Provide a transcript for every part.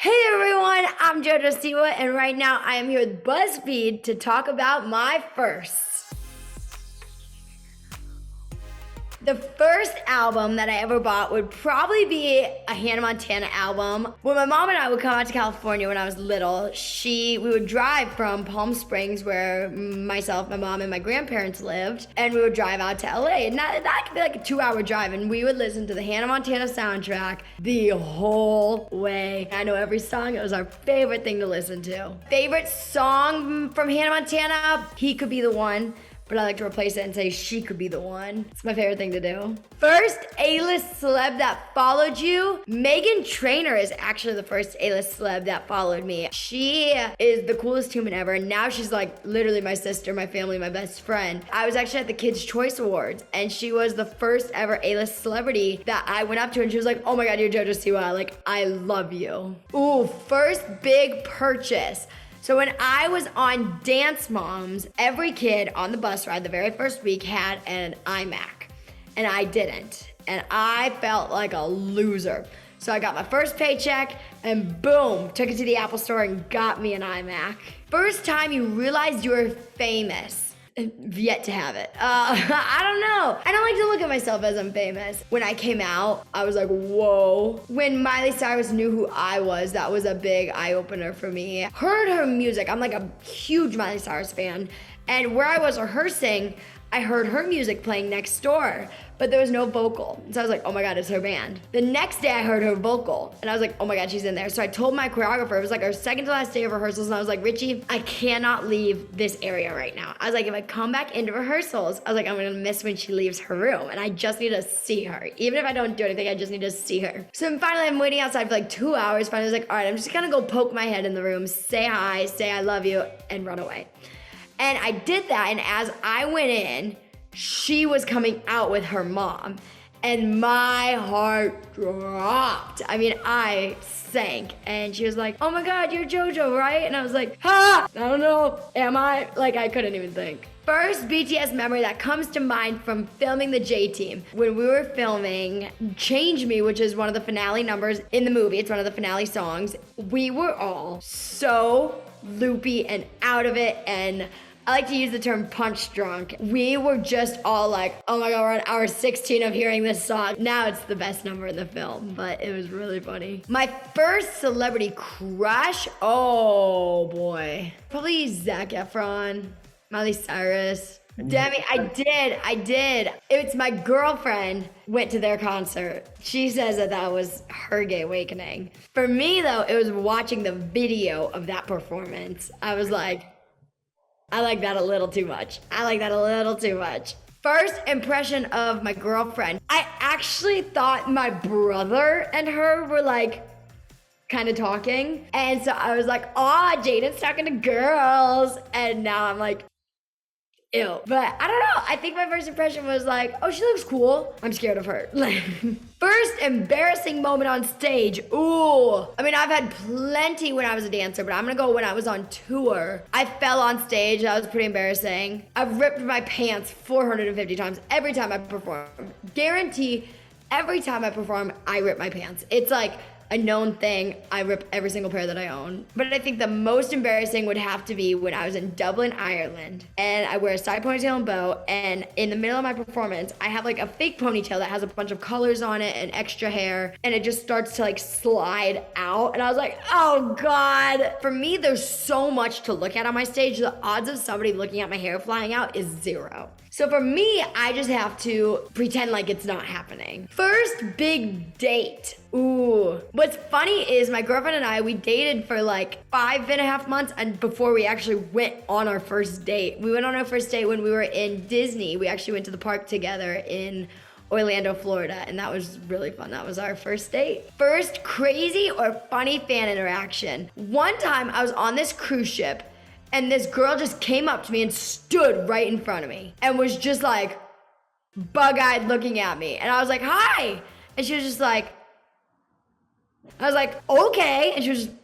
Hey everyone, I'm JoJo Siwa, and right now I am here with BuzzFeed to talk about my firsts. The first album that I ever bought would probably be a Hannah Montana album. When my mom and I would come out to California when I was little, we would drive from Palm Springs, where myself, my mom, and my grandparents lived, and we would drive out to LA. And that could be like a 2-hour drive, and we would listen to the Hannah Montana soundtrack the whole way. I know every song. It was our favorite thing to listen to. Favorite song from Hannah Montana? He Could Be the One. But I like to replace it and say She Could Be the One. It's my favorite thing to do. First A-list celeb that followed you. Meghan Trainor is actually the first A-list celeb that followed me. She is the coolest human ever. And now she's like literally my sister, my family, my best friend. I was actually at the Kids' Choice Awards, and she was the first ever A-list celebrity that I went up to, and she was like, oh my God, you're JoJo Siwa. Like, I love you. Ooh, first big purchase. So when I was on Dance Moms, every kid on the bus ride the very first week had an iMac, and I didn't. And I felt like a loser. So I got my first paycheck and boom, took it to the Apple store and got me an iMac. First time you realized you were famous. Yet to have it. I don't know. I don't like to look at myself as I'm famous. When I came out, I was like, whoa. When Miley Cyrus knew who I was, that was a big eye-opener for me. Heard her music. I'm like a huge Miley Cyrus fan. And where I was rehearsing, I heard her music playing next door, but there was no vocal. So I was like, oh my God, it's her band. The next day I heard her vocal, and I was like, oh my God, she's in there. So I told my choreographer, it was like our second to last day of rehearsals, and I was like, Richie, I cannot leave this area right now. I was like, if I come back into rehearsals, I was like, I'm gonna miss when she leaves her room, and I just need to see her. Even if I don't do anything, I just need to see her. So finally I'm waiting outside for like 2 hours. Finally I was like, all right, I'm just gonna go poke my head in the room, say hi, say I love you, and run away. And I did that, and as I went in, she was coming out with her mom, and my heart dropped. I mean, I sank, and she was like, oh my God, you're JoJo, right? And I was like, I don't know, am I? Like, I couldn't even think. First BTS memory that comes to mind from filming the J-Team. When we were filming Change Me, which is one of the finale numbers in the movie, it's one of the finale songs, we were all so loopy and out of it, and I like to use the term punch drunk. We were just all like, oh my God, we're on hour 16 of hearing this song. Now it's the best number in the film, but it was really funny. My first celebrity crush, oh boy. Probably Zac Efron, Miley Cyrus. Demi, I did. It's my girlfriend went to their concert. She says that was her gay awakening. For me though, it was watching the video of that performance. I was like, I like that a little too much. First impression of my girlfriend. I actually thought my brother and her were like kind of talking. And so I was like, oh, Jaden's talking to girls. And now I'm like, ew. But I don't know. I think my first impression was like, oh, she looks cool. I'm scared of her. First embarrassing moment on stage. Ooh. I mean, I've had plenty when I was a dancer, but I'm gonna go when I was on tour. I fell on stage. That was pretty embarrassing. I've ripped my pants 450 times every time I perform. Guarantee every time I perform, I rip my pants. It's like a known thing. I rip every single pair that I own. But I think the most embarrassing would have to be when I was in Dublin, Ireland, and I wear a side ponytail and bow, and in the middle of my performance, I have like a fake ponytail that has a bunch of colors on it and extra hair, and it just starts to like slide out, and I was like, oh God. For me, there's so much to look at on my stage. The odds of somebody looking at my hair flying out is 0. So for me, I just have to pretend like it's not happening. First big date. Ooh. What's funny is my girlfriend and I, we dated for like 5.5 months and before we actually went on our first date. We went on our first date when we were in Disney. We actually went to the park together in Orlando, Florida, and that was really fun. That was our first date. First crazy or funny fan interaction. One time I was on this cruise ship and this girl just came up to me and stood right in front of me and was just like bug-eyed looking at me. And I was like, hi. And she was just like, I was like, okay. And she was just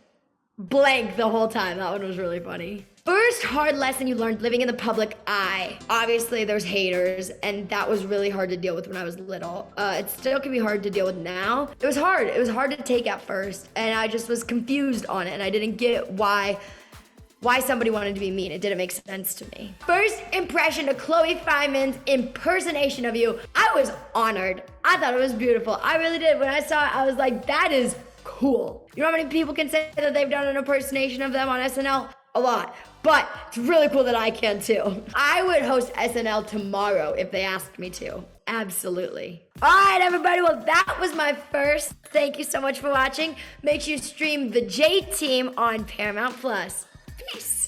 blank the whole time. That one was really funny. First hard lesson you learned living in the public eye. Obviously, there's haters, and that was really hard to deal with when I was little. It still can be hard to deal with now. It was hard. It was hard to take at first, and I just was confused on it, and I didn't get why somebody wanted to be mean. It didn't make sense to me. First impression of Chloe Fineman's impersonation of you, I was honored. I thought it was beautiful. I really did. When I saw it, I was like, that is cool. You know how many people can say that they've done an impersonation of them on SNL? A lot. But it's really cool that I can too. I would host SNL tomorrow if they asked me to. Absolutely. All right, everybody. Well, that was my first. Thank you so much for watching. Make sure you stream The J Team on Paramount Plus. Peace.